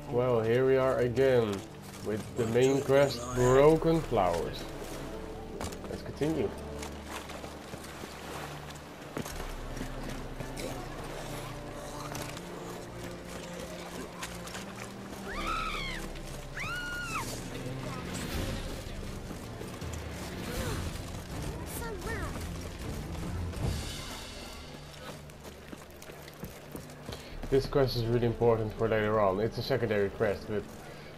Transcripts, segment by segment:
Well, here we are again with the main quest, Broken Flowers. Let's continue. This quest is really important for later on. It's a secondary quest, but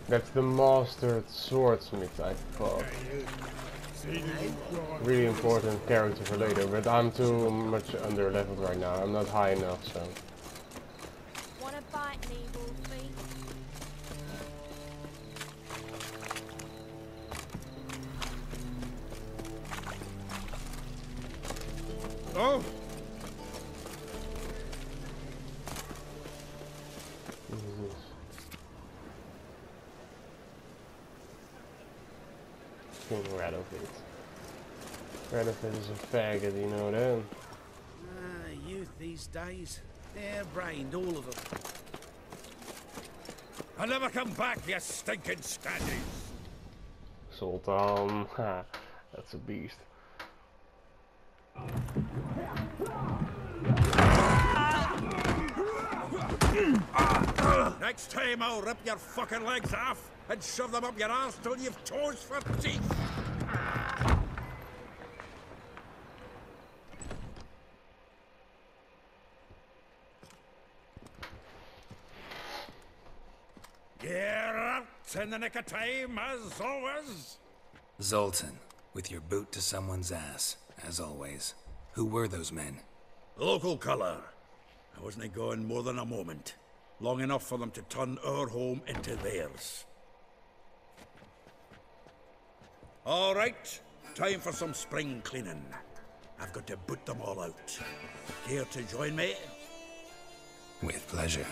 that's the Mastered Swordsmith, I thought. Really important character for later, but I'm too much under leveled right now. I'm not high enough, so. Wanna bite me, Wolfie? Oh! King Radovid. Radovid is a faggot, you know that? Youth these days. They're brained, all of them. I'll never come back, you stinking standies! Sultan, ha, that's a beast. Next time I'll rip your fucking legs off and shove them up your arse till you've toes for teeth! You're out in the nick of time, as always! Zoltan, with your boot to someone's ass, as always. Who were those men? Local colour. I wasn't gone more than a moment. Long enough for them to turn our home into theirs. All right, time for some spring cleaning. I've got to boot them all out. Care to join me? With pleasure.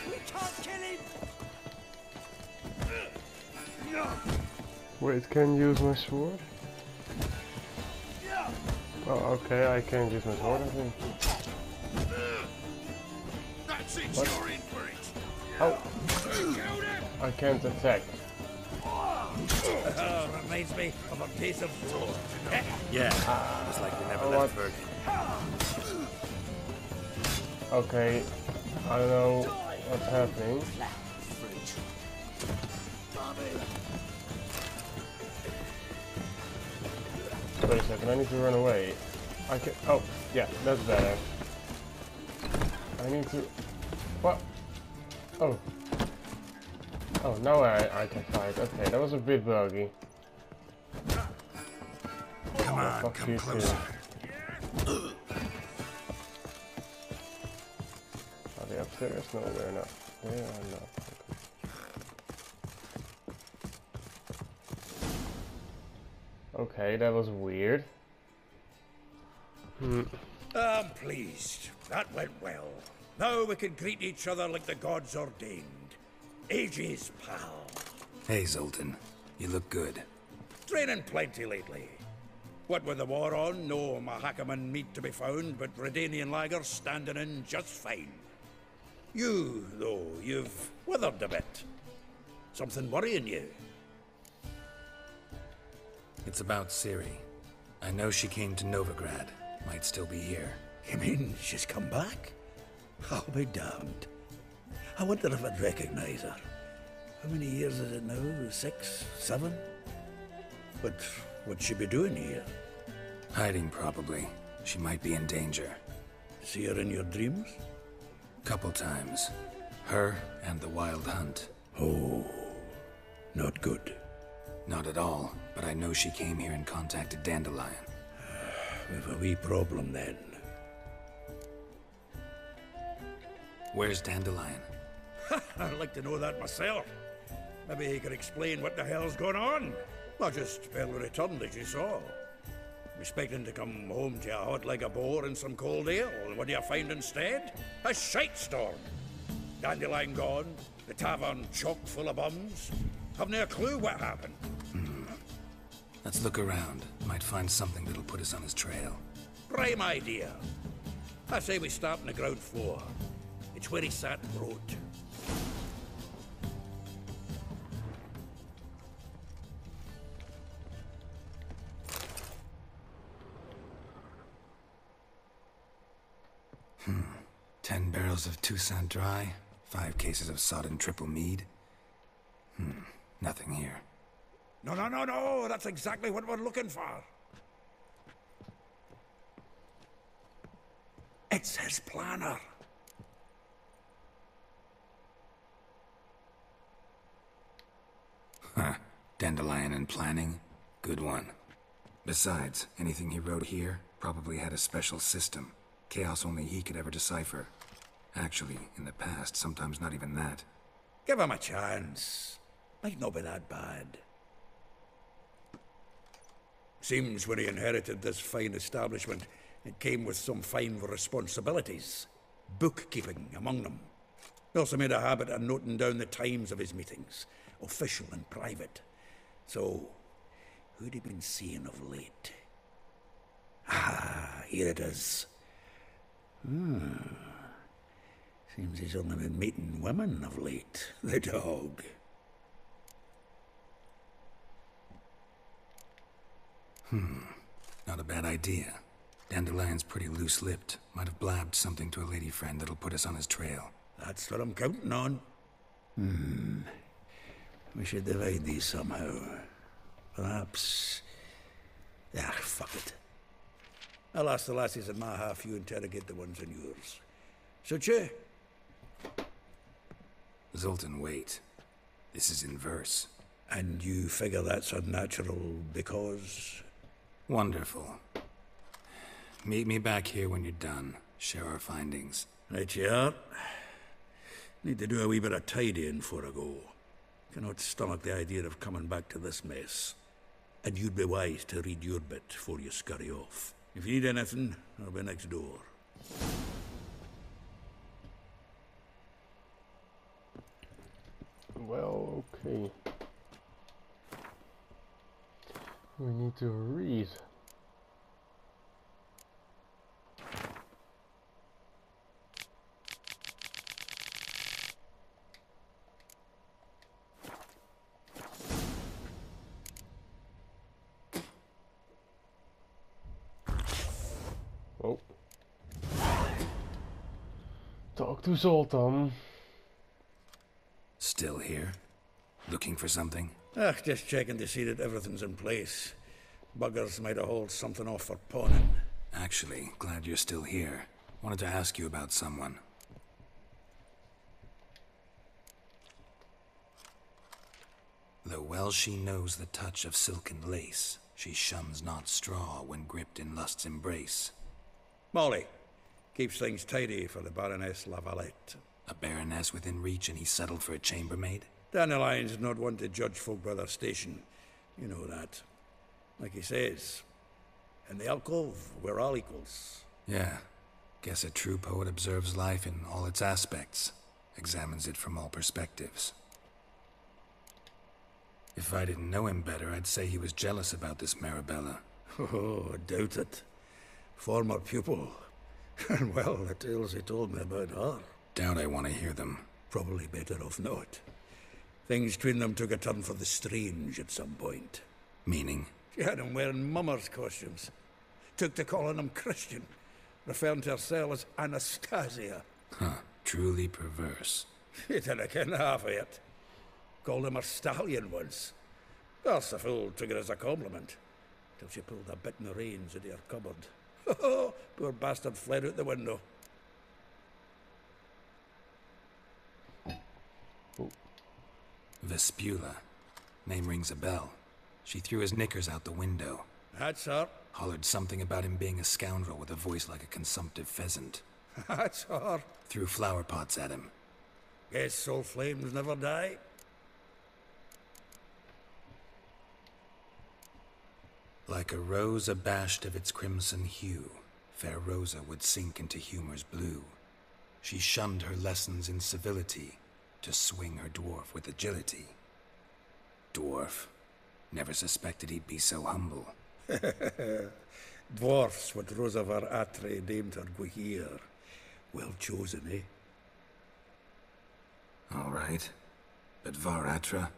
We can't kill him! Wait, can you use my sword? Oh, okay, I can't use my sword, I think. That's it, what? You're in for it! Oh! I can't attack. Reminds me of a piece of wood. Yeah, it was like we never left Bergen. Okay, I don't know what's happening. Wait a second, I need to run away. I can. Oh, yeah, that's better. I need to. What? Oh. Oh, now I can fight. Okay, that was a bit buggy. Come on, come closer. Are they upstairs? No, they're not. They are not. Okay, that was weird. I'm pleased. That went well. Now we can greet each other like the gods ordained. Ages, pal. Hey, Zoltan. You look good. Training plenty lately. What with the war on, no Mahakaman meat to be found, but Redanian lagers standing in just fine. You, though, you've withered a bit. Something worrying you? It's about Ciri. I know she came to Novigrad. Might still be here. You mean she's come back? I'll be damned. I wonder if I'd recognize her. How many years is it now? 6, 7? But what'd she be doing here? Hiding, probably. She might be in danger. See her in your dreams? Couple times. Her and the Wild Hunt. Oh, not good. Not at all, but I know she came here and contacted Dandelion. We've a wee problem then. Where's Dandelion? I'd like to know that myself. Maybe he could explain what the hell's going on. Not just well returned as you saw. Expecting to come home to a hot like a boar and some cold ale, and what do you find instead? A shite storm. Dandelion gone, the tavern chock full of bums. Have no clue what happened. Let's look around. Might find something that'll put us on his trail. Prime idea. I say we start on the ground floor. It's where he sat and wrote. Hmm. 10 barrels of Toussaint Dry, 5 cases of sodden triple mead. Nothing here. No, that's exactly what we're looking for. It's his planner. Huh. Dandelion and planning? Good one. Besides, anything he wrote here probably had a special system. Chaos only he could ever decipher. Actually, in the past, sometimes not even that. Give him a chance. Might not be that bad. Seems when he inherited this fine establishment, it came with some fine responsibilities. Bookkeeping among them. He also made a habit of noting down the times of his meetings, official and private. So, who'd he been seeing of late? Ah, here it is. Seems he's only been meeting women of late, the dog. Not a bad idea. Dandelion's pretty loose-lipped. Might have blabbed something to a lady friend that'll put us on his trail. That's what I'm counting on. We should divide these somehow. Perhaps... Ah, fuck it. I'll ask the lassies in my half, you interrogate the ones in yours. Suit you? Zoltan, wait. This is in verse. And you figure that's unnatural because... Wonderful. Meet me back here when you're done. Share our findings. Right you are. Need to do a wee bit of tidying before I go. Cannot stomach the idea of coming back to this mess. And you'd be wise to read your bit before you scurry off. If you need anything, I'll be next door. Well, okay. We need to read. Oh. Talk to Zoltan. Still here? Looking for something? Just checking to see that everything's in place. Buggers might have hauled something off for pawning. Actually, glad you're still here. Wanted to ask you about someone. Though well she knows the touch of silken lace, she shuns not straw when gripped in lust's embrace. Molly. Keeps things tidy for the Baroness Lavalette. A baroness within reach and he settled for a chambermaid? Dandelion's not one to judge folk by their station. You know that. Like he says, in the alcove, we're all equals. Yeah. Guess a true poet observes life in all its aspects. Examines it from all perspectives. If I didn't know him better, I'd say he was jealous about this Marabella. Oh, I doubt it. Former pupil. And well, the tales he told me about her. Doubt I want to hear them. Probably better off not. Things between them took a turn for the strange at some point. Meaning? She had him wearing mummers' costumes. Took to calling him Christian. Referring to herself as Anastasia. Huh. Truly perverse. She didn't ken half of it. Called him a stallion once. Course the fool took it as a compliment. Till she pulled a bit in the reins into her cupboard. Poor bastard fled out the window. Vespula. Name rings a bell. She threw his knickers out the window. That's her. Hollered something about him being a scoundrel with a voice like a consumptive pheasant. That's her. Threw flower pots at him. Guess soul flames never die. Like a rose abashed of its crimson hue, fair Rosa would sink into humor's blue. She shunned her lessons in civility, to swing her dwarf with agility. Dwarf. Never suspected he'd be so humble. Dwarfs what Rosavar Atre named her Guihir. Well chosen, eh? All right. But Var Atra?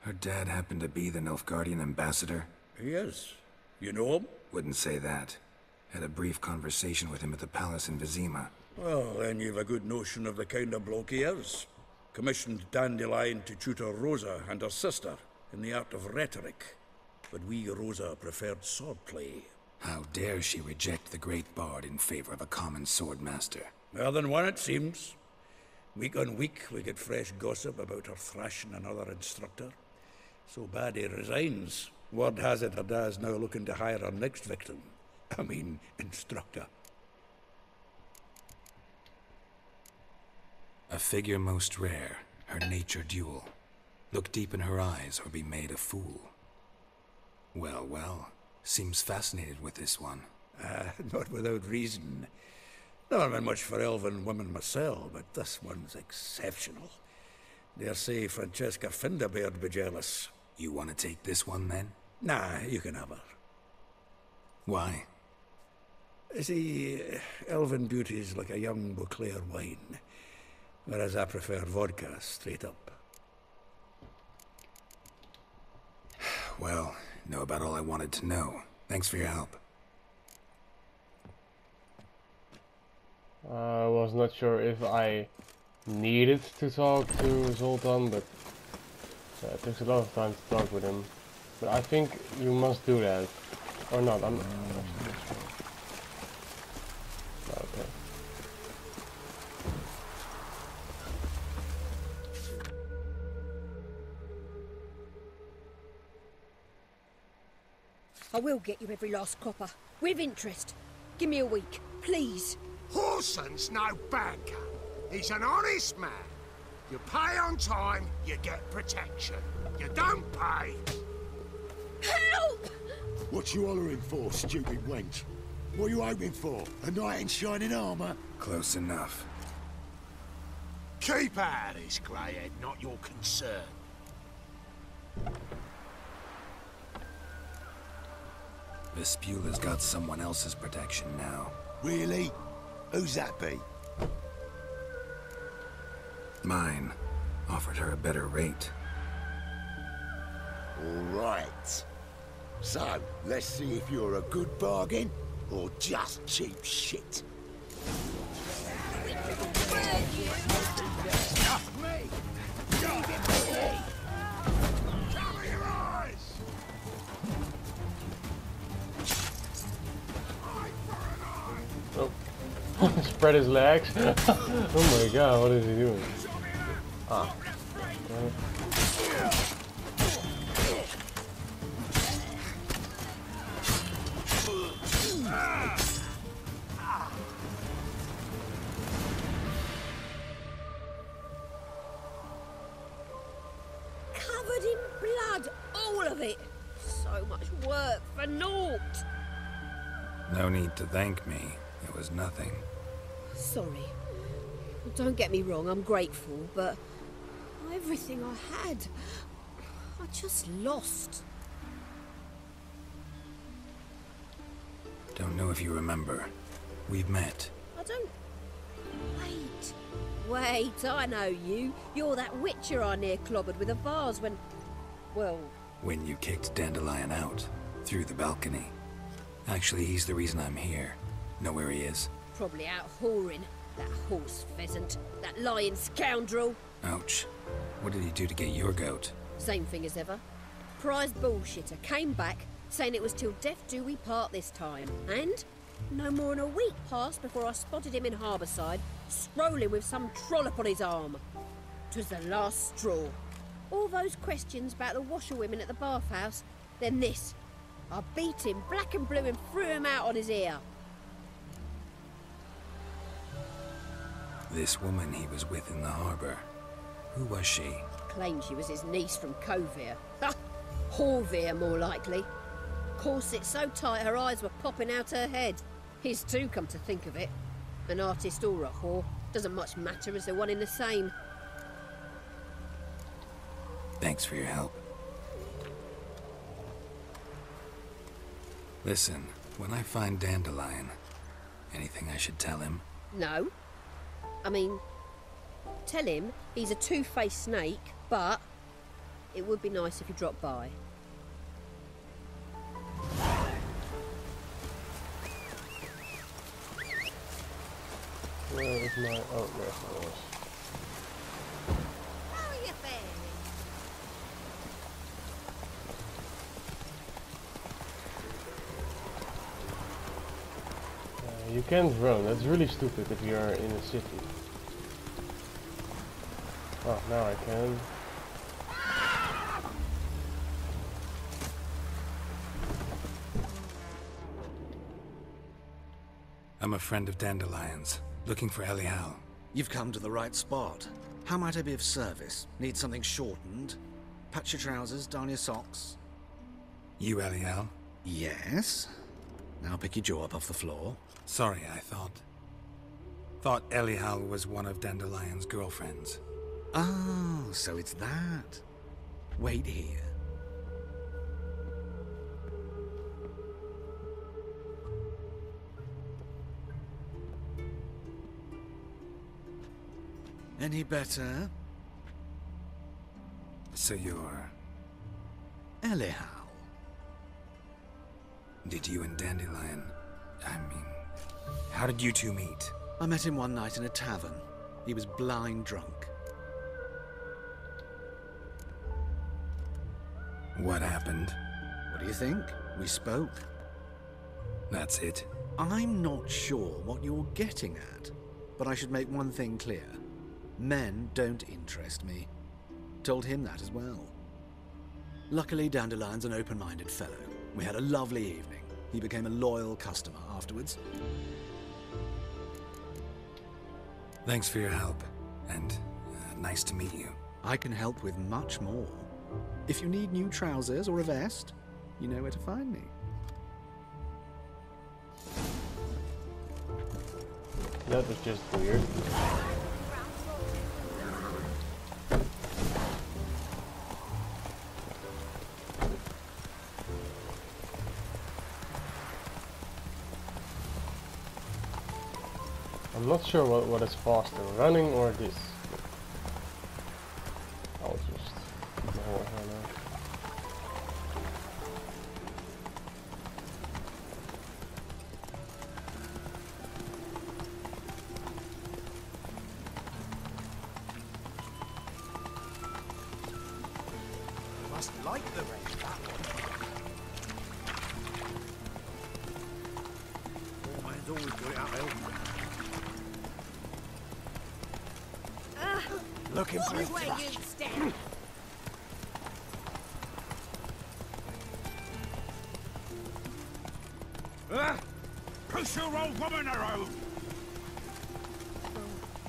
Her dad happened to be the Nilfgaardian ambassador? He is. You know him? Wouldn't say that. Had a brief conversation with him at the palace in Vizima. Well, then you've a good notion of the kind of bloke he is. Commissioned Dandelion to tutor Rosa and her sister in the art of rhetoric. But we, Rosa, preferred swordplay. How dare she reject the great bard in favor of a common swordmaster? Well, than one it seems. Week on week, we get fresh gossip about her thrashing another instructor. So bad he resigns. Word has it her dad's now looking to hire her next victim. I mean, instructor. A figure most rare, her nature dual. Look deep in her eyes or be made a fool. Well, well, seems fascinated with this one. Not without reason. Never been much for elven women myself, but this one's exceptional. Dare say Francesca Findabaird be jealous. You want to take this one, then? Nah, you can have her. Why? See, elven beauty's like a young Beauclair wine, whereas I prefer vodka straight up. Well, know about all I wanted to know. Thanks for your help. I was not sure if I needed to talk to Zoltan, but it takes a lot of time to talk with him. But I think you must do that. Or not, I'm actually not sure. Okay. I will get you every last copper, with interest. Give me a week, please. Horson's no banker. He's an honest man. You pay on time, you get protection. You don't pay. Help! What you hollering for, stupid wench? What are you hoping for? A knight in shining armor? Close enough. Keep out of this, Greyhead, not your concern. Vespula's got someone else's protection now. Really? Who's that be? Mine. Offered her a better rate. All right. So, let's see if you're a good bargain, or just cheap shit. Stuff me! Leave it to me! Cover your eyes! Oh. Spread his legs. Oh my god, what is he doing? Ah. Covered in blood, all of it. So much work for naught. No need to thank me. It was nothing. Sorry. Don't get me wrong, I'm grateful, but everything I had, I just lost. Don't know if you remember. We've met. I don't... Wait, I know you. You're that witcher I near clobbered with a vase when... Well... When you kicked Dandelion out. Through the balcony. Actually, he's the reason I'm here. Know where he is? Probably out whoring. That horse pheasant. That lying scoundrel. Ouch. What did he do to get your goat? Same thing as ever. Prize bullshitter came back, saying it was till death do we part this time. And no more than a week passed before I spotted him in Harbourside, strolling with some trollop on his arm. 'Twas the last straw. All those questions about the washerwomen at the bathhouse, then this. I beat him black and blue and threw him out on his ear. This woman he was with in the harbor. Who was she? Claimed she was his niece from Kovir. Ha! Horvir, more likely. Corset so tight her eyes were popping out her head. His too, come to think of it. An artist or a whore. Doesn't much matter as they're one in the same. Thanks for your help. Listen, When I find Dandelion, anything I should tell him? No. I mean, tell him he's a two-faced snake, but it would be nice if he dropped by. Where is my... Oh, there's my horse. How are you faring? You can't run. That's really stupid if you're in a city. Oh, now I can. I'm a friend of Dandelion's, looking for Elial. You've come to the right spot. How might I be of service? Need something shortened? Patch your trousers, darn your socks. You Elial? Yes. Now pick your jaw up off the floor. Sorry, I thought Elial was one of Dandelion's girlfriends. Oh, so it's that. Wait here. Any better? So you're... Elial. Did you and Dandelion... I mean... How did you two meet? I met him one night in a tavern. He was blind drunk. What happened? What do you think? We spoke. That's it? I'm not sure what you're getting at, but I should make one thing clear. Men don't interest me. Told him that as well. Luckily, Dandelion's an open-minded fellow. We had a lovely evening. He became a loyal customer afterwards. Thanks for your help, and nice to meet you. I can help with much more. If you need new trousers or a vest, you know where to find me. That was just weird. I'm not sure what is faster, running or this. I'll just keep my horse right now. Must like the range, that one. Oh, man's always got it up help. Looking for a Where thrust. you stand? Push your old woman around!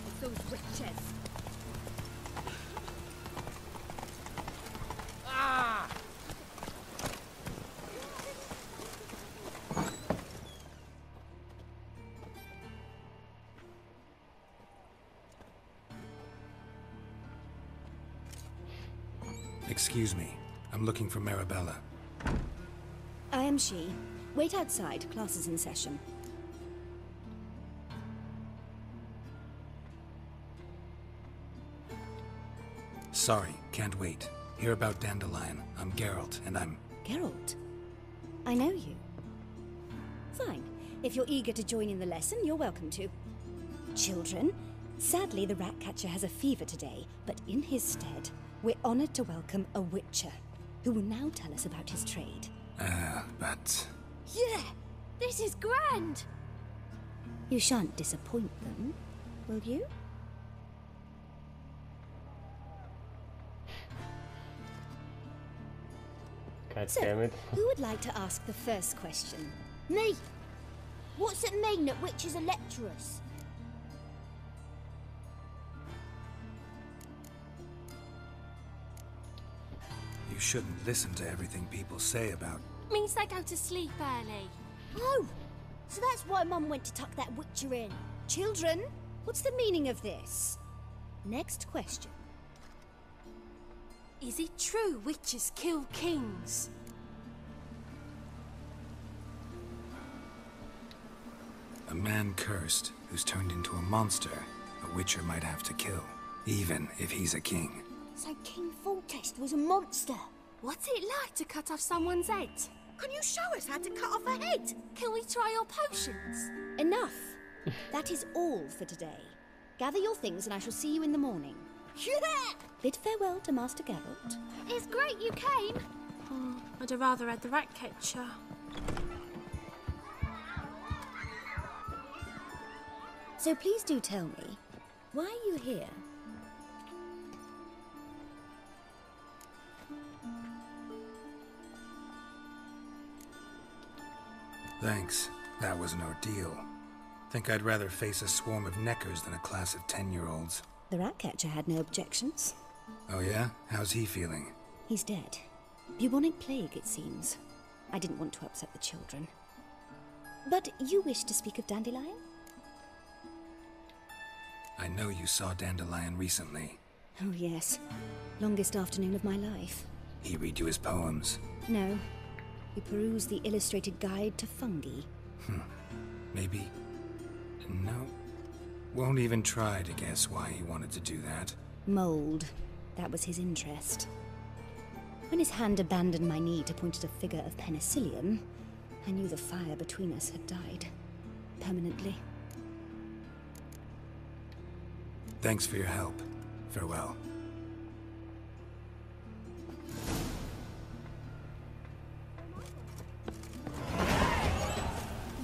It's those witches. Ah! Excuse me. I'm looking for Marabella. I am she. Wait outside. Class is in session. Sorry, can't wait. Hear about Dandelion. I'm Geralt, and I'm... Geralt? I know you. Fine. If you're eager to join in the lesson, you're welcome to. Children, sadly the Ratcatcher has a fever today, but in his stead, we're honored to welcome a Witcher, who will now tell us about his trade. but... Yeah! This is grand! You shan't disappoint them, will you? God So, damn it. who would like to ask the first question? Me! What's it mean that witches are lecturers? You shouldn't listen to everything people say about... Means they go to sleep early. Oh! So that's why Mum went to tuck that Witcher in. Children, what's the meaning of this? Next question. Is it true witches kill kings? A man cursed who's turned into a monster a Witcher might have to kill, even if he's a king. So King Foltest was a monster. What's it like to cut off someone's head? Can you show us how to cut off a head? Can we try your potions? Enough. That is all for today. Gather your things and I shall see you in the morning. Yeah! Bid farewell to Master Geralt. It's great you came. Oh, I'd have rather had the rat catcher. So please do tell me, why are you here? Thanks. That was an ordeal. Think I'd rather face a swarm of neckers than a class of 10-year-olds. The Ratcatcher had no objections. Oh yeah? How's he feeling? He's dead. Bubonic plague, it seems. I didn't want to upset the children. But you wish to speak of Dandelion? I know you saw Dandelion recently. Oh yes. Longest afternoon of my life. He read you his poems? No. He perused the illustrated guide to fungi. Maybe... No. Won't even try to guess why he wanted to do that. Mold. That was his interest. When his hand abandoned my knee to point at a figure of penicillium, I knew the fire between us had died. Permanently. Thanks for your help. Farewell.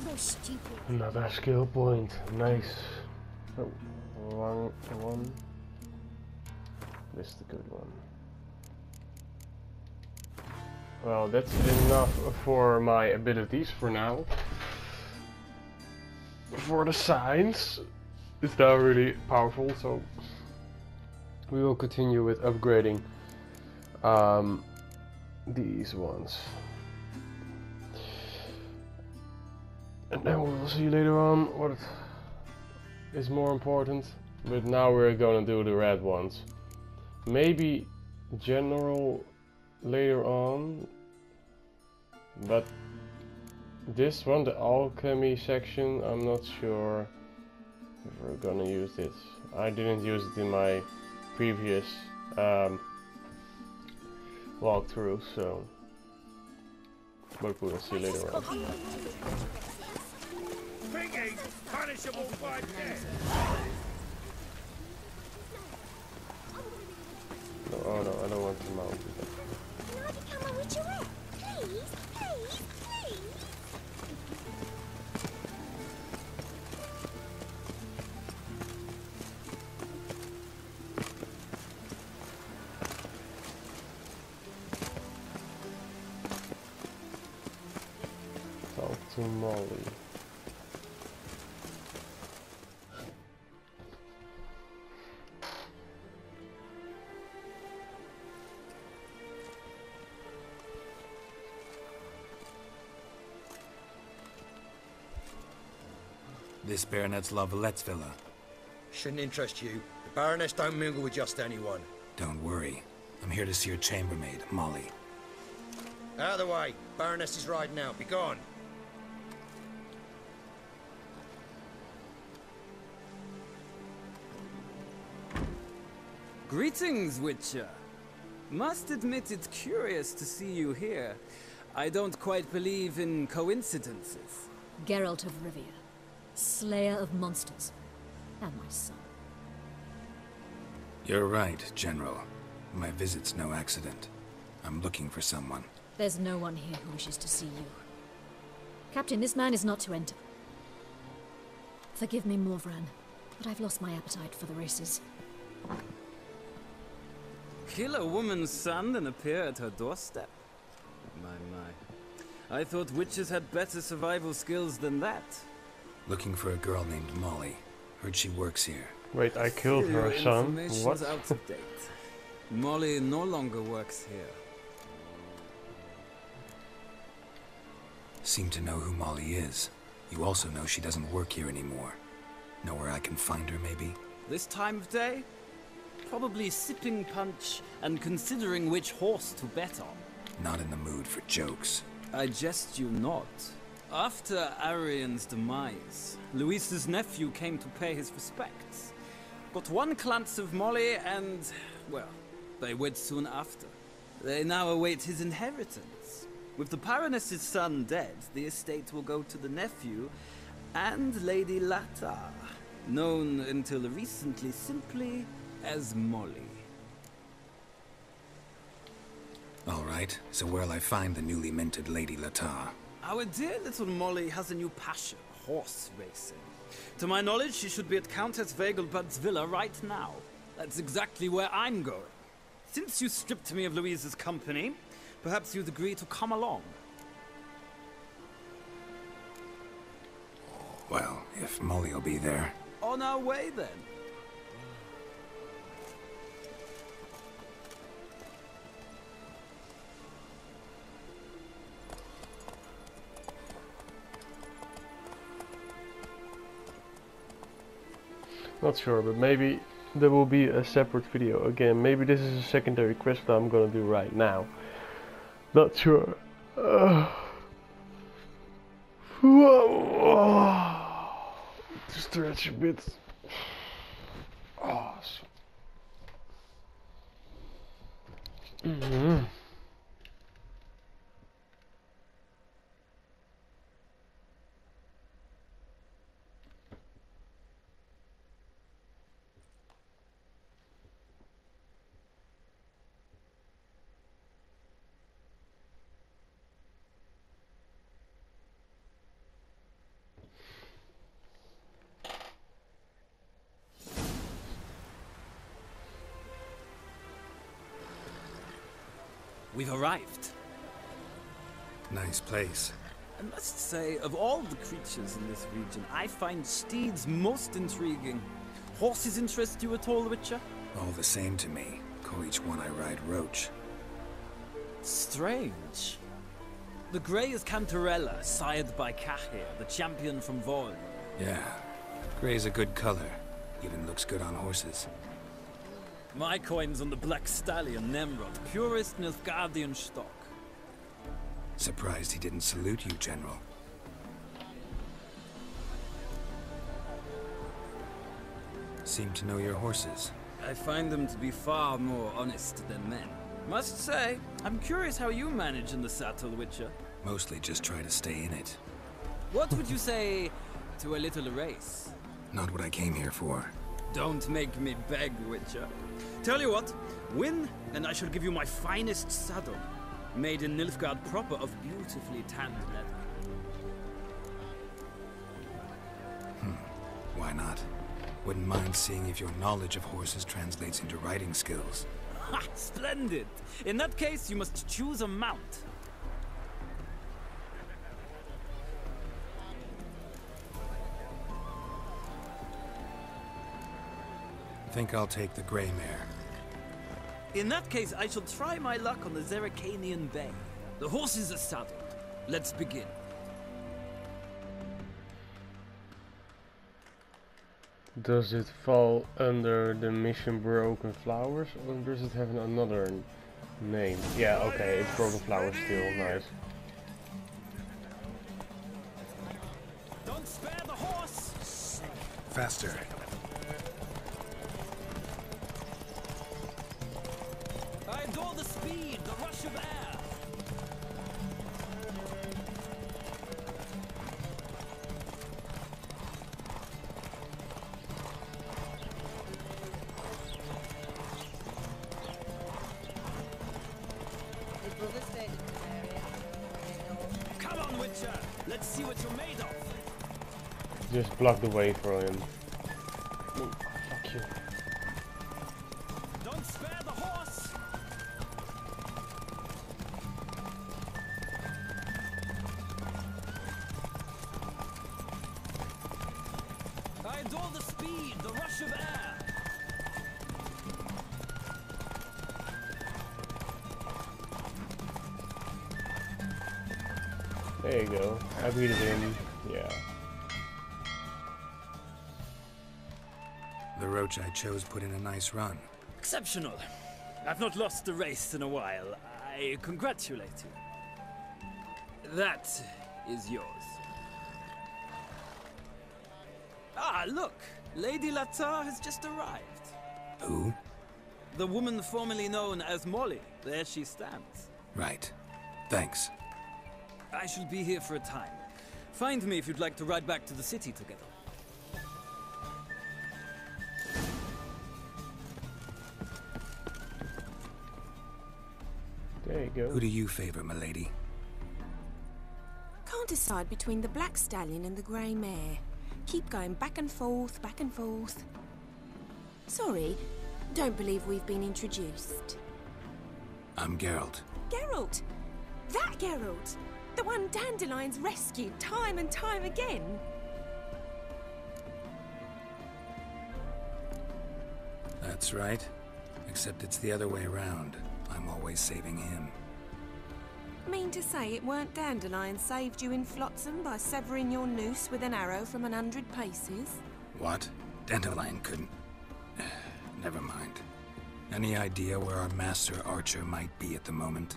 You're stupid. Another skill point. Nice. Oh, wrong one. Missed a good one. Well, that's enough for my abilities for now. For the signs, it's now really powerful, so we will continue with upgrading these ones. And then we'll see later on what is more important. But now we're gonna do the red ones. Maybe general later on. But this one, the alchemy section, I'm not sure if we're gonna use this. I didn't use it in my previous walkthrough, so but we'll see later on. Piggy, punishable by death. No, oh no, I don't want to mount it. Can I become a witcherette? Please, please, please. Talk to Molly. This Baronet's La Vallette's villa. Shouldn't interest you. The Baroness don't mingle with just anyone. Don't worry. I'm here to see your chambermaid, Molly. Out of the way. Baroness is riding out. Be gone. Greetings, Witcher. Must admit it's curious to see you here. I don't quite believe in coincidences. Geralt of Rivia, Slayer of Monsters, and my son. You're right, General. My visit's no accident. I'm looking for someone. There's no one here who wishes to see you. Captain, this man is not to enter. Forgive me, Morvran, but I've lost my appetite for the races. Kill a woman's son and appear at her doorstep? My. I thought witches had better survival skills than that. Looking for a girl named Molly. Heard she works here. Wait, I killed her Your son? information's What? out of date. Molly no longer works here. Seem to know who Molly is. You also know she doesn't work here anymore. Know where I can find her, maybe? This time of day? Probably sipping punch and considering which horse to bet on. Not in the mood for jokes. I jest you not. After Arian's demise, Luis's nephew came to pay his respects. Got one glance of Molly and, well, they wed soon after. They now await his inheritance. With the Baroness's son dead, the estate will go to the nephew and Lady Lata, known until recently simply as Molly. All right, so where'll I find the newly minted Lady Lata? Our dear little Molly has a new passion, horse racing. To my knowledge, she should be at Countess Vegelbud's villa right now. That's exactly where I'm going. Since you stripped me of Louise's company, perhaps you'd agree to come along. Well, if Molly'll be there. On our way, then. Not sure, but maybe there will be a separate video again. Maybe this is a secondary quest that I'm gonna do right now. Not sure. To stretch a bit. Awesome. We've arrived. Nice place. I must say, of all the creatures in this region, I find steeds most intriguing. Horses interest you at all, Witcher? All the same to me. Call each one I ride Roach. Strange. The grey is Cantarella, sired by Cahir, the champion from Voln. Yeah. Gray's a good color. Even looks good on horses. My coin's on the Black Stallion, Nemrod, purest Nilfgaardian stock. Surprised he didn't salute you, General. Seem to know your horses. I find them to be far more honest than men. Must say, I'm curious how you manage in the saddle, Witcher. Mostly just try to stay in it. What would you say to a little race? Not what I came here for. Don't make me beg, Witcher. Tell you what, win, and I shall give you my finest saddle. Made in Nilfgaard proper of beautifully tanned leather. Why not? Wouldn't mind seeing if your knowledge of horses translates into riding skills. Ha! Splendid! In that case, you must choose a mount. Think I'll take the gray mare. In that case, I shall try my luck on the Zeracanian Bay. The horses are saddled. Let's begin. Does it fall under the mission Broken Flowers, or does it have another name? Yeah, okay, it's Broken Flowers still, nice. Don't spare the horse! Faster. I adore the speed, the rush of air. Come on, Witcher. Let's see what you're made of. Just block the way for him. Oh, fuck you. Don't spare the horse. I adore the speed, the rush of air. There you go. I beat it in. Yeah. The Roach I chose put in a nice run. Exceptional. I've not lost a race in a while. I congratulate you. That is yours. Ah, look! Lady Latar has just arrived. Who? The woman formerly known as Molly. There she stands. Right. Thanks. I shall be here for a time. Find me if you'd like to ride back to the city together. There you go. Who do you favor, milady? Can't decide between the black stallion and the grey mare. Keep going back and forth, back and forth. Sorry, don't believe we've been introduced. I'm Geralt. Geralt! That Geralt! The one Dandelion's rescued time and time again. That's right. Except it's the other way around. I'm always saving him. Mean to say it weren't Dandelion saved you in Flotsam by severing your noose with an arrow from 100 paces? What? Dandelion couldn't... Never mind. Any idea where our master archer might be at the moment?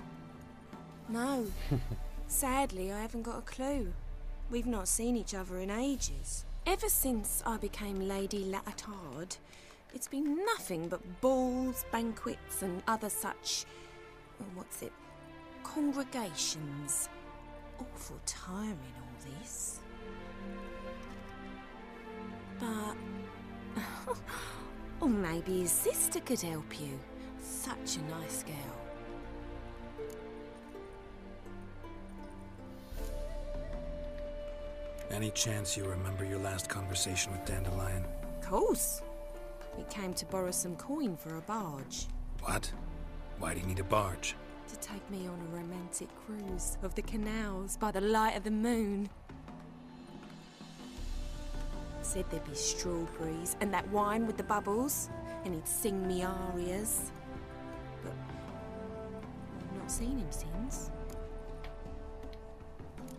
No. Sadly, I haven't got a clue. We've not seen each other in ages. Ever since I became Lady Latard, it's been nothing but balls, banquets, and other such... what's it? Congregations. Awful tiring, all this. But... or maybe his sister could help you. Such a nice girl. Any chance you remember your last conversation with Dandelion? Of course. We came to borrow some coin for a barge. What? Why do you need a barge? To take me on a romantic cruise of the canals by the light of the moon. Said there'd be strawberries and that wine with the bubbles, and he'd sing me arias. But I've not seen him since.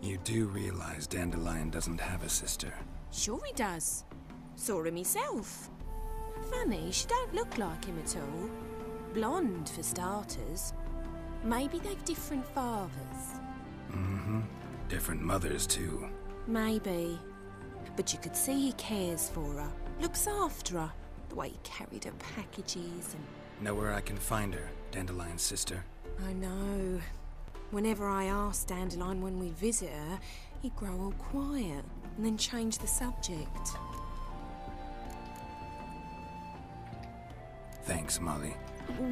You do realize Dandelion doesn't have a sister? Sure he does. Saw him myself. Funny, she don't look like him at all. Blonde, for starters. Maybe they've different fathers. Mm-hmm. Different mothers, too. Maybe. But you could see he cares for her. Looks after her. The way he carried her packages and... Know where I can find her, Dandelion's sister? I know. Whenever I asked Dandelion when we visit her, he'd grow all quiet and then change the subject. Thanks, Molly.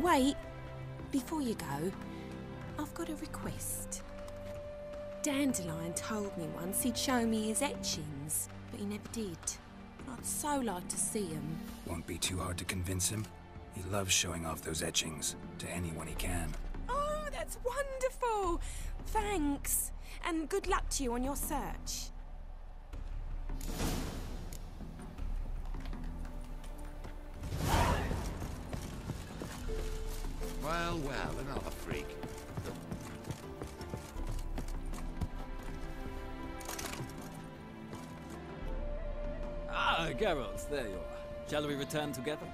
Wait. Before you go, I've got a request. Dandelion told me once he'd show me his etchings, but he never did. I'd so like to see them. Won't be too hard to convince him. He loves showing off those etchings to anyone he can. Oh, that's wonderful! Thanks. And good luck to you on your search. Well, well, another freak. Ah, Geralt, there you are. Shall we return together?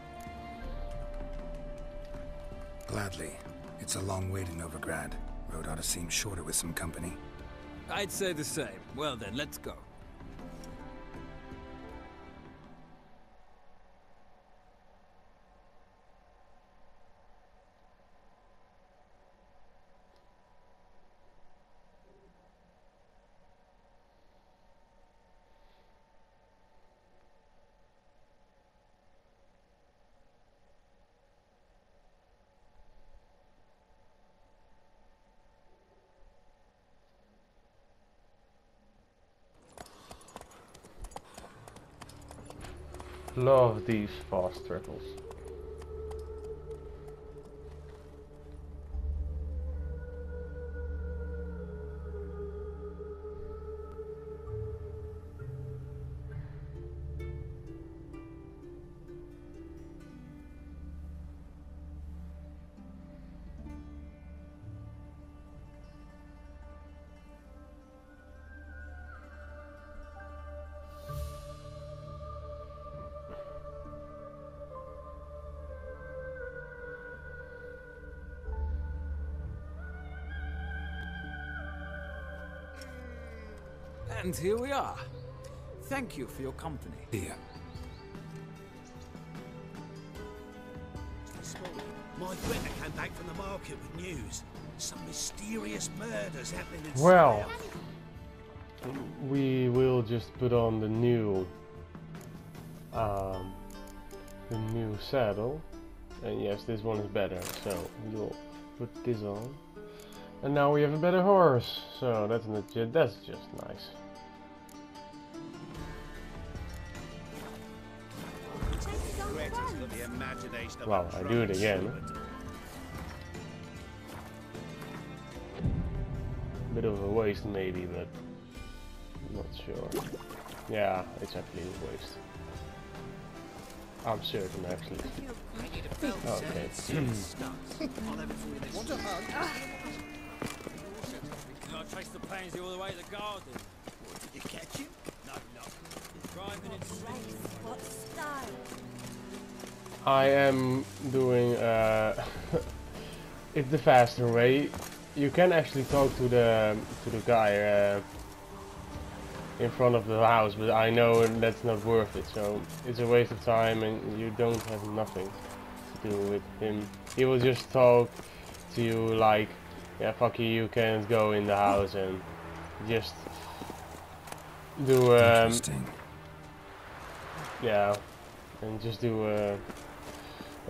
Gladly. It's a long way to Novigrad. Road ought to seem shorter with some company. I'd say the same. Well then, let's go. Love these fast travels. And here we are. Thank you for your company. Here. My friend came back from the market with news. Some mysterious murders happening in Well, we will just put on the new saddle, and yes, this one is better, so we'll put this on, and now we have a better horse, so that's just nice. Well, I do it again. Bit of a waste maybe, but not sure. Yeah, it's actually a waste. I'm certain actually. Okay. Want a hug? Can I trace the pansy all the way to the garden? Did you catch him? No. Driving in What style? I am doing it's the faster way. You can actually talk to the guy in front of the house, but I know that's not worth it, so it's a waste of time and you don't have nothing to do with him. He will just talk to you like, yeah, fuck you can't go in the house, and just do yeah, and just do a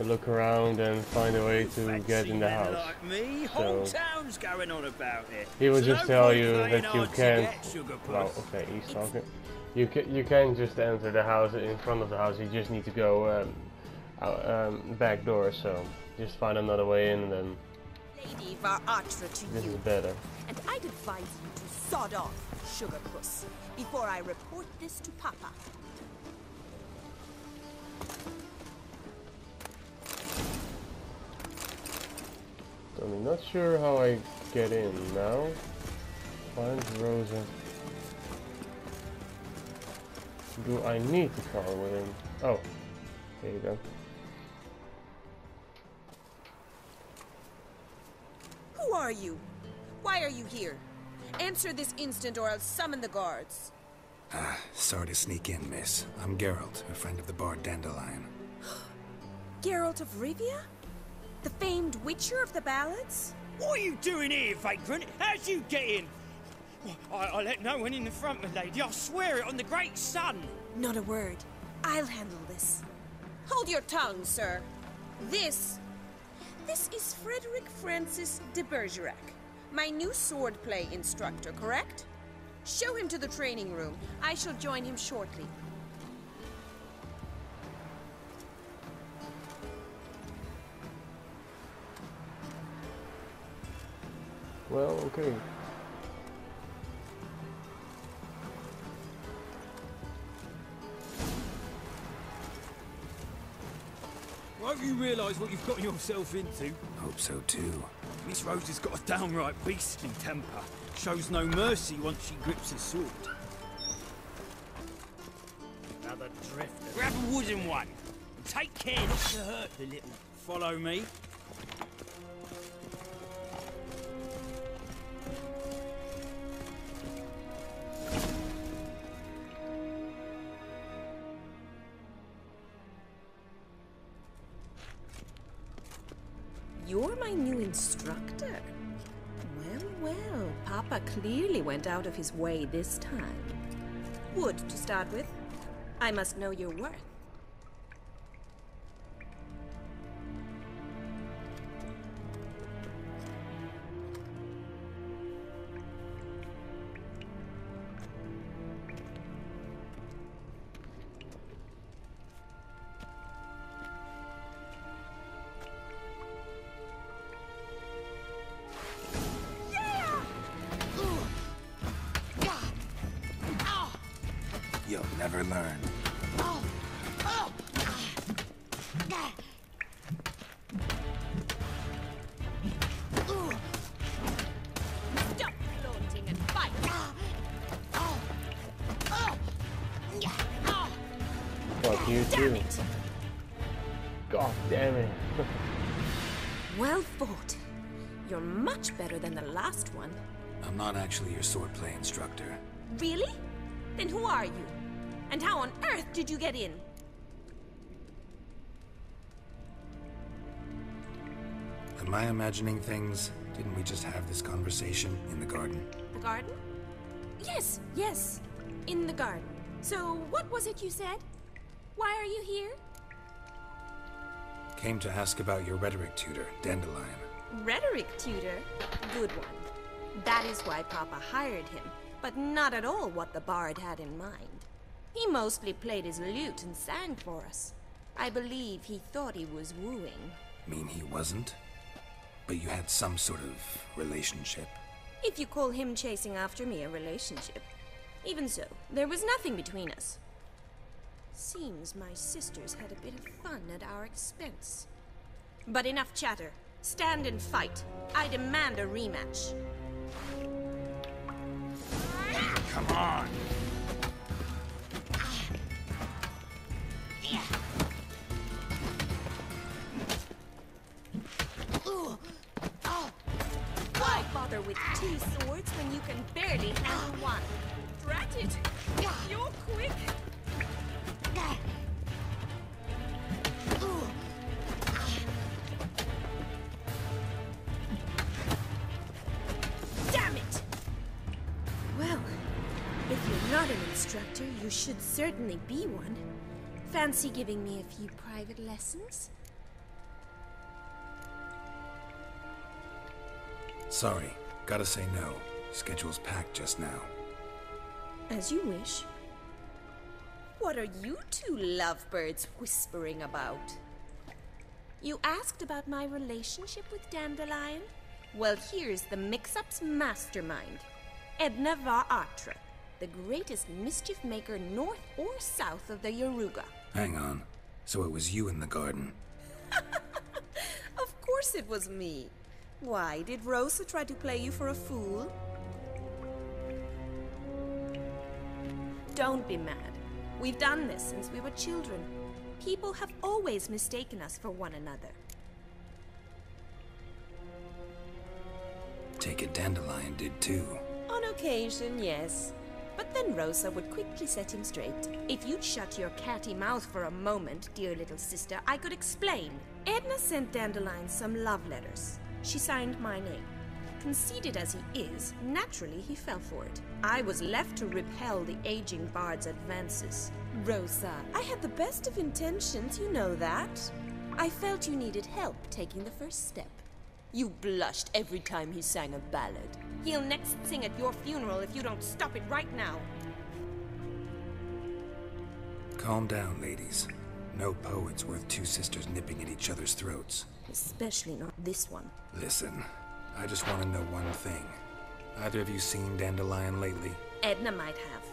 look around and find a way to get in the house. Like me, so whole town's going on about it. he will So just no tell point you playing that you hard to can't. get, sugar Well, puss. okay, he's talking. You can just enter the house in front of the house. You just need to go back door. So just find another way in, and then Lady Varatra to this is you. better. And I'd advise you to sod off, sugar puss, before I report this to Papa. I'm not sure how I get in now. Find Rosa. Do I need to call with him? Oh, there you go. Who are you? Why are you here? Answer this instant or I'll summon the guards. Sorry to sneak in, miss. I'm Geralt, a friend of the bard Dandelion. Geralt of Rivia? The famed witcher of the ballads? What are you doing here, vagrant? How'd you get in? I let no one in the front, my lady. I swear it on the great sun. Not a word. I'll handle this. Hold your tongue, sir. This is Frederick Francis de Bergerac, my new swordplay instructor, correct? Show him to the training room. I shall join him shortly. Well, okay. Won't you realise what you've gotten yourself into? Hope so too. Miss Rose has got a downright beastly temper. Shows no mercy once she grips a sword. Another drifter. Grab a wooden one. And take care not to hurt the little. Follow me. You're my new instructor? Well, Papa clearly went out of his way this time. Wood, to start with. I must know your worth. You'll never learn. Stop floating and fight! Fuck you too. God damn it. Well fought. You're much better than the last one. I'm not actually your swordplay instructor. Really? Then who are you? And how on earth did you get in? Am I imagining things? Didn't we just have this conversation in the garden? The garden? Yes, yes. In the garden. So, what was it you said? Why are you here? Came to ask about your rhetoric tutor, Dandelion. Rhetoric tutor? Good one. That is why Papa hired him, but not at all what the bard had in mind. He mostly played his lute and sang for us. I believe he thought he was wooing. Mean he wasn't? But you had some sort of relationship? If you call him chasing after me a relationship. Even so, there was nothing between us. Seems my sisters had a bit of fun at our expense. But enough chatter. Stand and fight. I demand a rematch. Come on! Why bother with 2 swords when you can barely handle one? Drat it! You're quick! Damn it! Well, if you're not an instructor, you should certainly be one. Fancy giving me a few private lessons? Sorry, gotta say no. Schedule's packed just now. As you wish. What are you two lovebirds whispering about? You asked about my relationship with Dandelion? Well, here's the mix-up's mastermind. Edna Va Atra, the greatest mischief maker north or south of the Yaruga. Hang on. So it was you in the garden? Of course it was me. Why, did Rosa try to play you for a fool? Don't be mad. We've done this since we were children. People have always mistaken us for one another. Take it Dandelion did too. On occasion, yes. But then Rosa would quickly set him straight. If you'd shut your catty mouth for a moment, dear little sister, I could explain. Edna sent Dandelion some love letters. She signed my name. Conceited as he is, naturally he fell for it. I was left to repel the aging bard's advances. Rosa, I had the best of intentions, you know that. I felt you needed help taking the first step. You blushed every time he sang a ballad. He'll next sing at your funeral if you don't stop it right now. Calm down, ladies. No poet's worth 2 sisters nipping at each other's throats. Especially not this one. Listen, I just want to know one thing. Either of you seen Dandelion lately? Edna might have.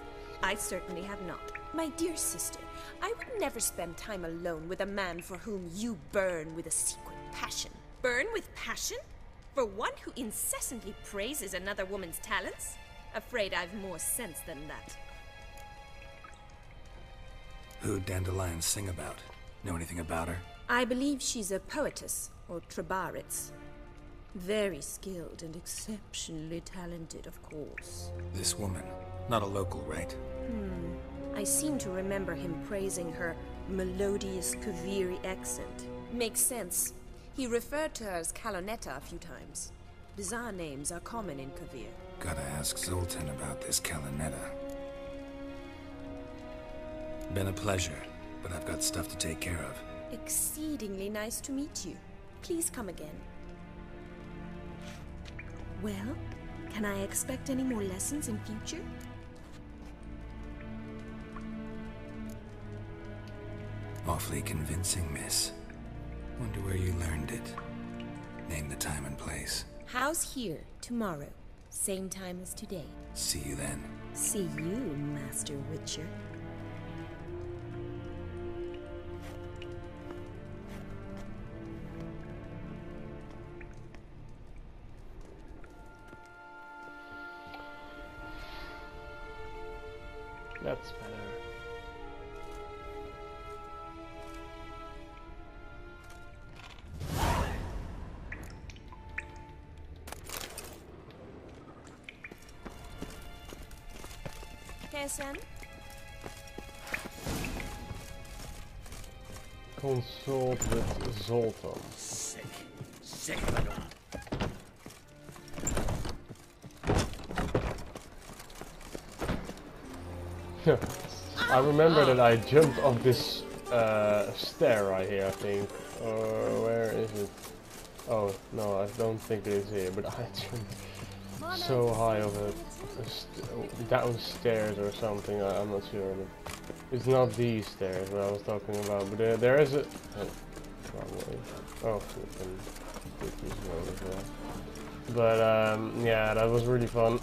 I certainly have not. My dear sister, I would never spend time alone with a man for whom you burn with a secret passion. Burn with passion? For one who incessantly praises another woman's talents? Afraid I've more sense than that. Who'd Dandelion sing about? Know anything about her? I believe she's a poetess, or Trebaritz. Very skilled and exceptionally talented, of course. This woman. Not a local, right? I seem to remember him praising her melodious Kaviri accent. Makes sense. He referred to her as Kalonetta a few times. Bizarre names are common in Kavir. Gotta ask Zoltan about this Kalonetta. Been a pleasure, but I've got stuff to take care of. Exceedingly nice to meet you. Please come again. Well, can I expect any more lessons in future? Awfully convincing, miss. Wonder where you learned it. Name the time and place. House here, tomorrow. Same time as today. See you then. See you, Master Witcher. That's better. Tessan? Consult with Zoltan. Sick. Sick of it all. I remember that I jumped off this stair right here, I think. Where is it? Oh, no, I don't think it is here, but I jumped so high over downstairs or something, I'm not sure. But it's not these stairs that I was talking about, but there is a... probably. Oh, we can take these ones as well. But yeah, that was really fun.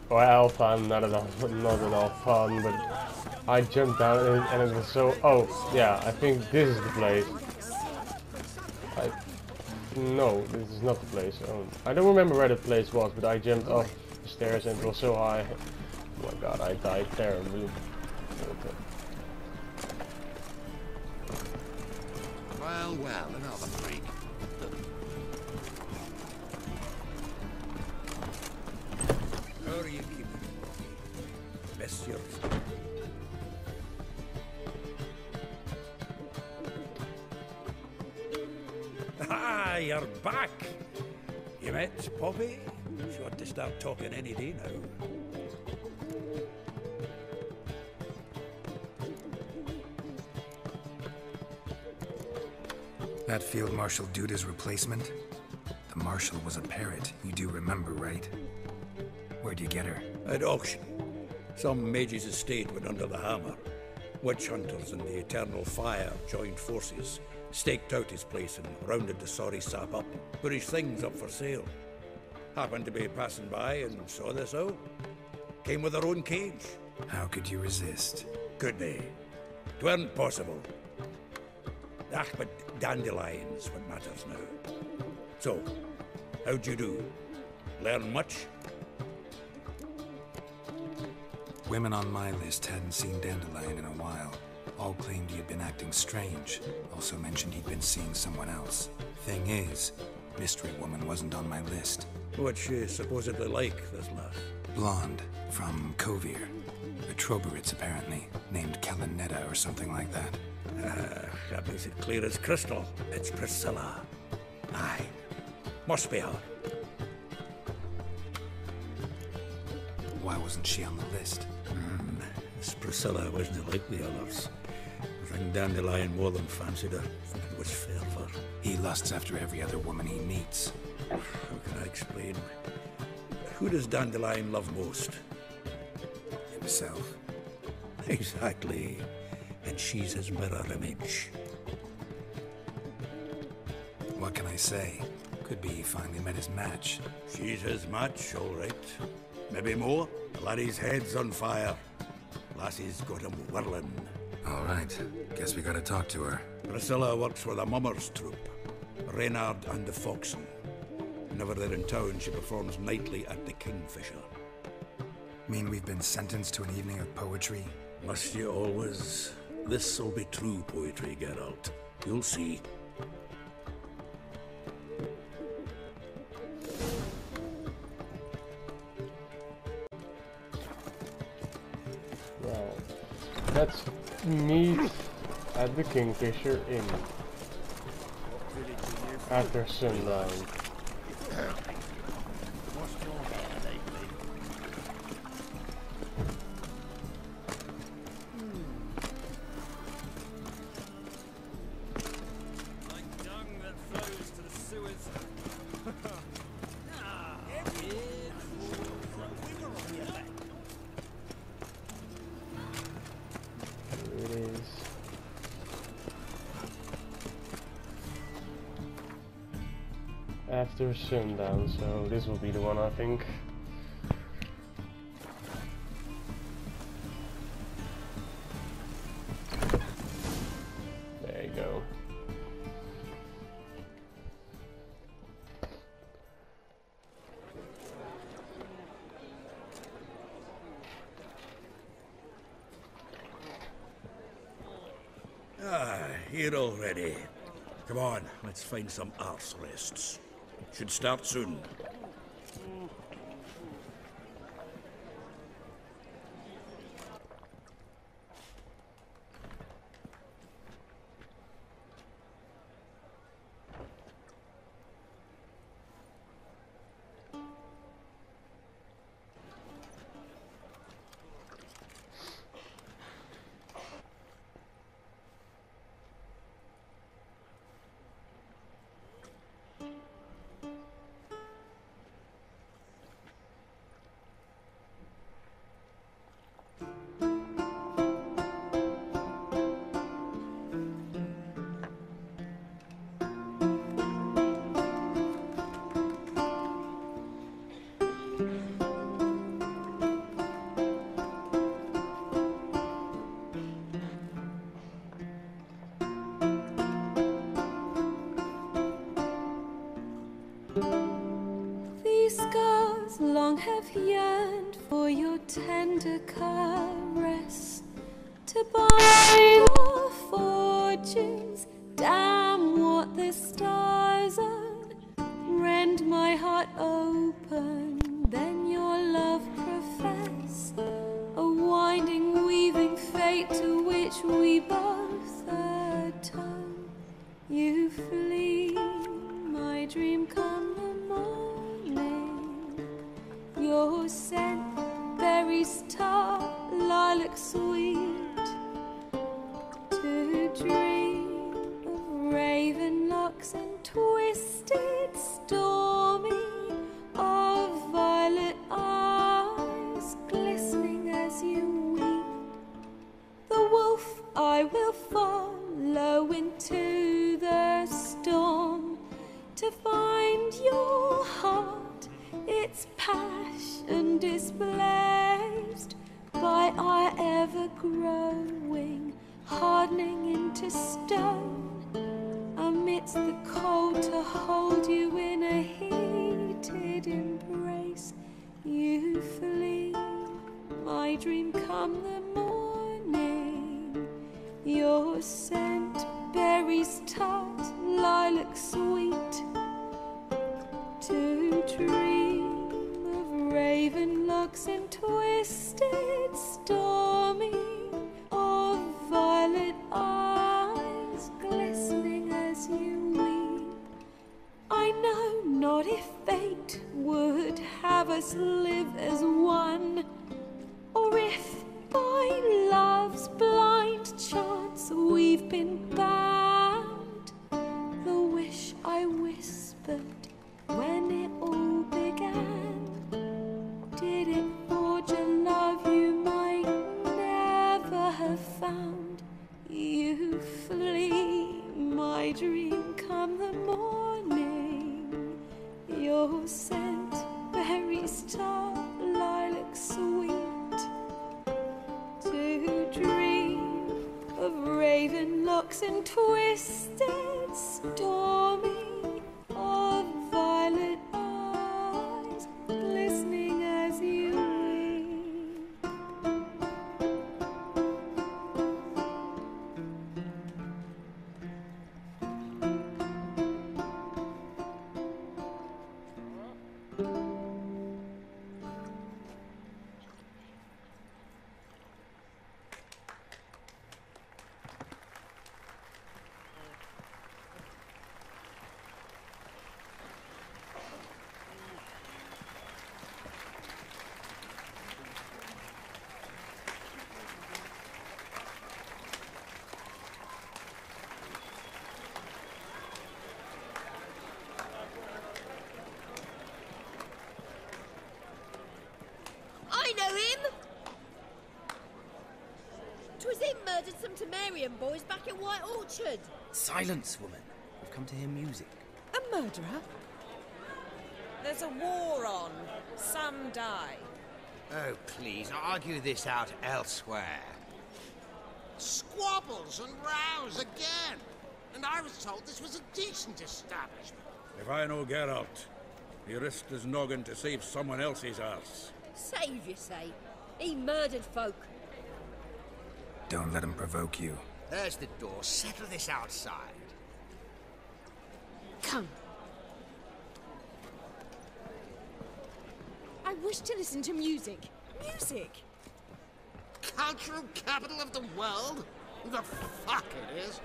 Well, fun, not at all fun, but I jumped down and it was so... Oh, yeah, I think this is the place. No, this is not the place. I don't remember where the place was, but I jumped off the stairs and it was so high. Oh my god, I died terribly. Well, another freak. How are you keeping? Best yours. Ah, you're back. You met Poppy? She ought to start talking any day now. That Field Marshal Duda's replacement? The Marshal was a parrot, you do remember, right? Where'd you get her? At auction. Some mage's estate went under the hammer. Witch hunters and the Eternal Fire joined forces, staked out his place and rounded the sorry sap up, put his things up for sale. Happened to be passing by and saw this out. Came with her own cage. How could you resist? Could they? 'Tweren't possible. Ah, but dandelions what matters now. So, how'd you do? Learn much? Women on my list hadn't seen Dandelion in a while. All claimed he had been acting strange. Also mentioned he'd been seeing someone else. Thing is, Mystery Woman wasn't on my list. What's she supposedly like, this lass? Blonde, from Kovir. A Troberitz, apparently, named Kellanetta or something like that. That makes it clear as crystal. It's Priscilla. Aye. Must be her. Why wasn't she on the list? This Priscilla wasn't like the others. I think Dandelion more than fancied her. It was fair for her. He lusts after every other woman he meets. How can I explain? Who does Dandelion love most? Himself. Exactly. And she's his mirror image. What can I say? Could be he finally met his match. She's his match, all right. Maybe more. The laddie's head's on fire. Lassie's got him whirling. All right. Guess we gotta talk to her. Priscilla works for the Mummers troupe. Reynard and the Foxen. Whenever they're in town, she performs nightly at the Kingfisher. Mean we've been sentenced to an evening of poetry? Must you always? This'll be true poetry, Geralt. You'll see. Well, let's meet at the Kingfisher Inn after sundown. After sundown, so this will be the one, I think. There you go. Ah, here already. Come on, let's find some arse rests. Should start soon. tender caress, to buy the fortunes. Damn what the stars own. Rend my heart open, then your love profess. A winding, weaving fate to which we both atone. You flee, my dream come the morning. Your scent, berries tart, lilac sweet. To dream of raven locks and twisted, stormy, of violet eyes glistening as you weep. The wolf I will follow into the storm, to find your heart, its passion displaced by our ever-growing, hardening into stone. Amidst the cold, to hold you in a heated embrace. You flee, my dream come the morning. Your scent, berries tart, lilac sweet. To dream of raven locks and twisted, stormy, of violet eyes glistening as you weep. I know not if fate would have us live as one, or if by love's blind chance we've been bound. The wish I whispered when it all began, did it forge a love you might never have found? You flee, my dream come the morning. Your scent, berries tart, lilac sweet. To dream of raven locks and twisted, stormy, of violet eyes glistening as you weep. I know him! 'Twas him murdered some Temerian boys back at White Orchard. Silence, woman. We've come to hear music. A murderer? There's a war on. Some die. Oh, please, argue this out elsewhere. Squabbles and rows again. And I was told this was a decent establishment. If I know Geralt, he risked his noggin to save someone else's arse. Save, you say? He murdered folk. Don't let him provoke you. There's the door. Settle this outside. Come. I wish to listen to music. Music! Cultural capital of the world? The fuck it is.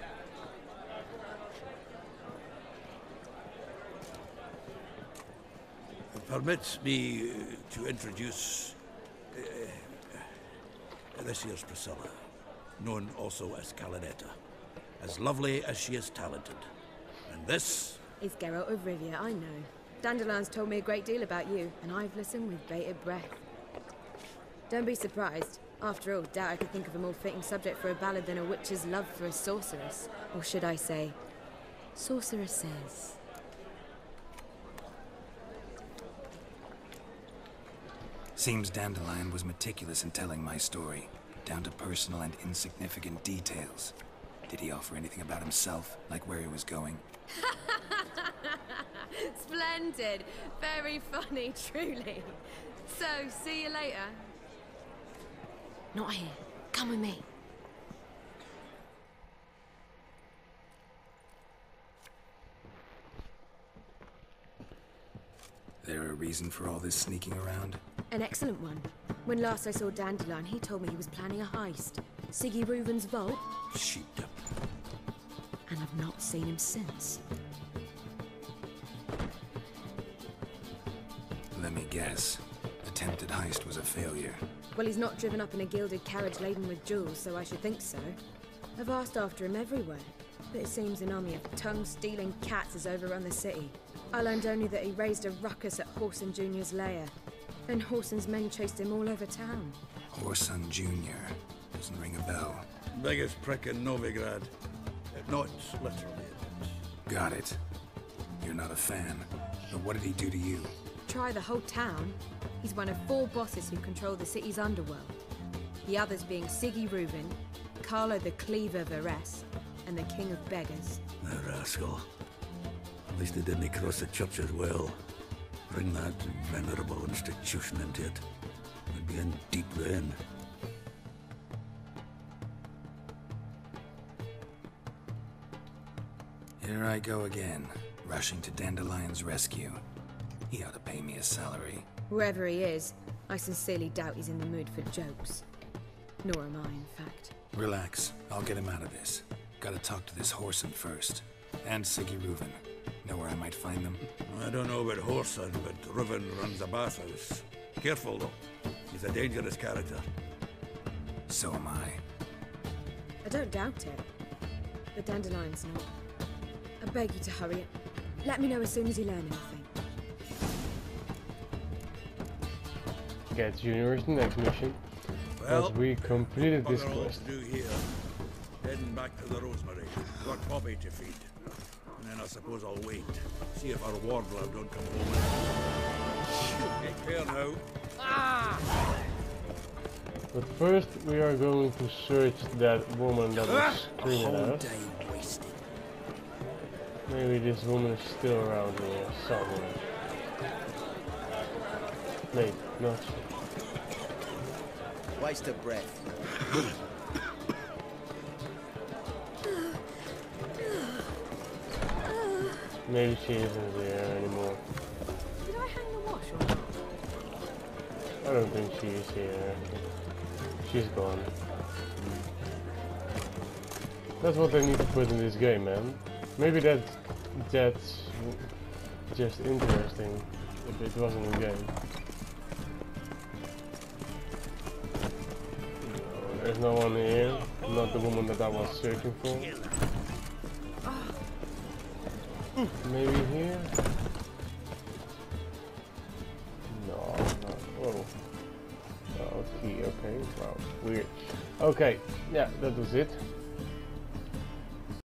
Permit me to introduce... this here's Priscilla, known also as Calinetta. As lovely as she is talented. And this... It's Geralt of Rivia, I know. Dandelion's told me a great deal about you, and I've listened with bated breath. Don't be surprised. After all, doubt I could think of a more fitting subject for a ballad than a witch's love for a sorceress. Or should I say, sorceresses. Seems Dandelion was meticulous in telling my story, down to personal and insignificant details. Did he offer anything about himself, like where he was going? Splendid. Very funny, truly. So, see you later. Not here. Come with me. There a reason for all this sneaking around? An excellent one. When last I saw Dandelion, he told me he was planning a heist. Siggy Reuven's vault. Sheeped up. And I've not seen him since. Let me guess. Attempted heist was a failure. Well, he's not driven up in a gilded carriage laden with jewels, so I should think so. I've asked after him everywhere, but it seems an army of tongue-stealing cats has overrun the city. I learned only that he raised a ruckus at Whoreson Jr.'s lair. Then Whoreson's men chased him all over town. Whoreson Jr. Doesn't ring a bell. Biggest prick in Novigrad. Not literally. Got it. You're not a fan. But what did he do to you? Try the whole town. He's one of 4 bosses who control the city's underworld. The others being Siggy Reuven, Carlo the Cleaver Varese, and the King of Beggars. The rascal. At least he didn't cross the church as well. Bring that venerable institution into it. We'd be in deep then. Here I go again, rushing to Dandelion's rescue. He ought to pay me a salary. Whoever he is, I sincerely doubt he's in the mood for jokes. Nor am I, in fact. Relax, I'll get him out of this. Gotta talk to this Whoreson first. And Siggy Reuven. Know where I might find them? I don't know about Whoreson, but Reuven runs a bathhouse. Careful, though. He's a dangerous character. So am I. I don't doubt it. But Dandelion's not. I beg you to hurry it. Let me know as soon as you learn anything. Get Junior is the next mission. Well, as we completed this what quest. to do here. Heading back to the Rosemary. Got Poppy to feed. And then I suppose I'll wait. See if our warbler don't come home. Take care now. But first we are going to search that woman that was screaming at us. Maybe this woman is still around here somewhere. Wait, not she. Waste of breath. Maybe she isn't there anymore. Did I hang the wash or not? I don't think she is here. She's gone. That's what they need to put in this game, man. Maybe that's just interesting if it wasn't in game. No, there's no one here. Not the woman that I was searching for. Maybe here? No, not. Whoa. Oh, key, okay. Wow, weird. Okay, yeah, that was it.